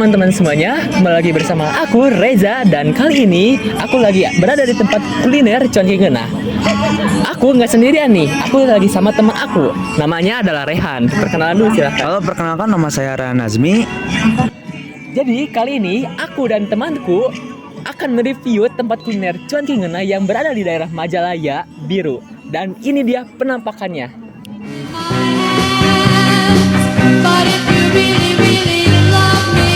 teman-teman semuanya, kembali lagi bersama aku Reza, dan kali ini aku lagi berada di tempat kuliner Cuanki Ngeunah. Aku nggak sendirian nih, aku lagi sama teman aku, namanya adalah Rehan. Perkenalan dulu silahkan. Halo, perkenalkan nama saya Rehan Nazmi. Jadi kali ini aku dan temanku akan mereview tempat kuliner Cuanki Ngeunah yang berada di daerah Majalaya Biru. Dan ini dia penampakannya. But if you really, really love me,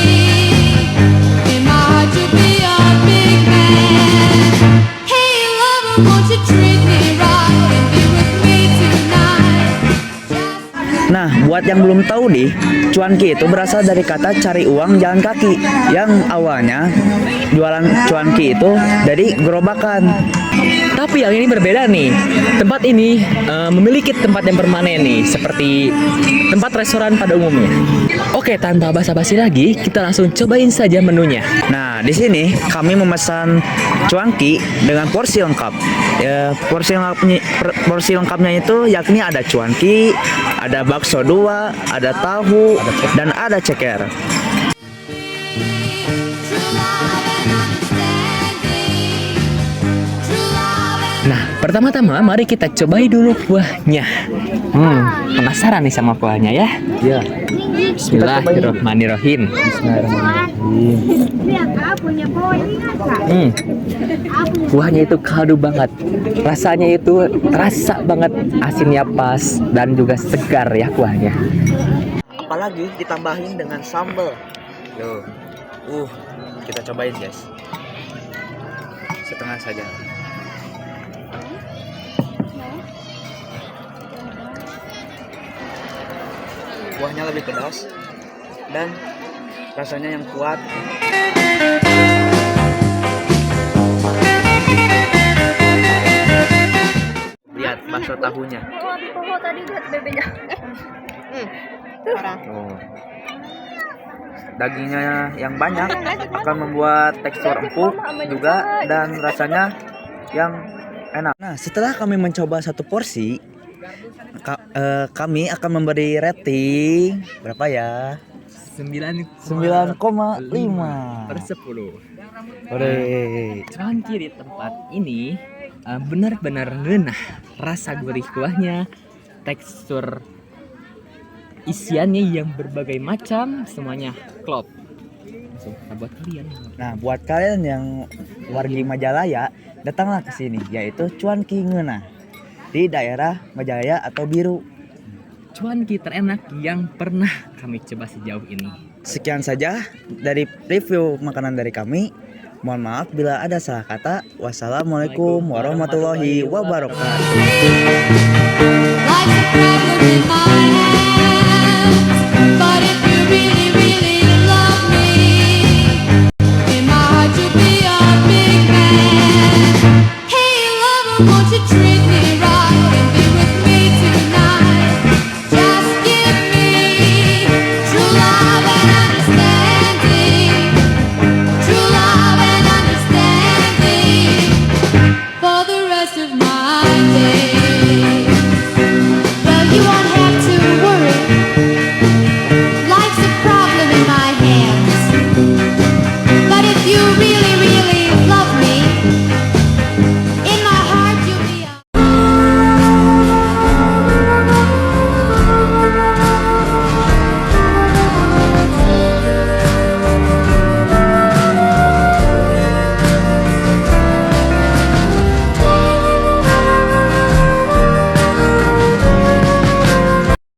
in my heart you'll be a big man. Hey lover, won't you treat me right and be with me tonight? Nah, buat yang belum tahu nih, cuanki itu berasal dari kata cari uang jalan kaki. Yang awalnya jualan cuanki itu dari gerobakan. Tapi yang ini berbeda nih. Tempat ini memiliki tempat yang permanen nih, seperti tempat restoran pada umumnya. Oke, tanpa basa-basi lagi, kita langsung cobain saja menunya. Nah, di sini kami memesan cuanki dengan porsi lengkap. Ya, porsi lengkapnya itu yakni ada cuanki, ada bakso dua, ada tahu, dan ada ceker. Nah, pertama-tama mari kita cobai dulu kuahnya. Penasaran nih sama kuahnya ya? Ya. Bismillahirrahmanirrahim. Kuahnya itu kaldu banget. Rasanya itu terasa banget, asinnya pas dan juga segar ya kuahnya. Apalagi ditambahin dengan sambal. Loh. Kita cobain, guys. Setengah saja. Kuahnya lebih pedas dan rasanya yang kuat. Lihat bakso tahunya. Oh. Dagingnya yang banyak akan membuat tekstur empuk juga dan rasanya yang enak. Nah, setelah kami mencoba satu porsi, kami akan memberi rating berapa ya? 9,5 per 10. Ore. Cuanki di tempat ini benar-benar ngeunah. Rasa gurih kuahnya, tekstur isiannya yang berbagai macam, semuanya klop. Langsung buat kalian. Nah, buat kalian yang wargi Majalaya, datanglah ke sini, yaitu Cuanki Ngeunah di daerah Majalaya atau Biru. Cuanki terenak yang pernah kami coba sejauh ini. Sekian saja dari review makanan dari kami. Mohon maaf bila ada salah kata. Wassalamualaikum warahmatullahi wabarakatuh. Like a problem in my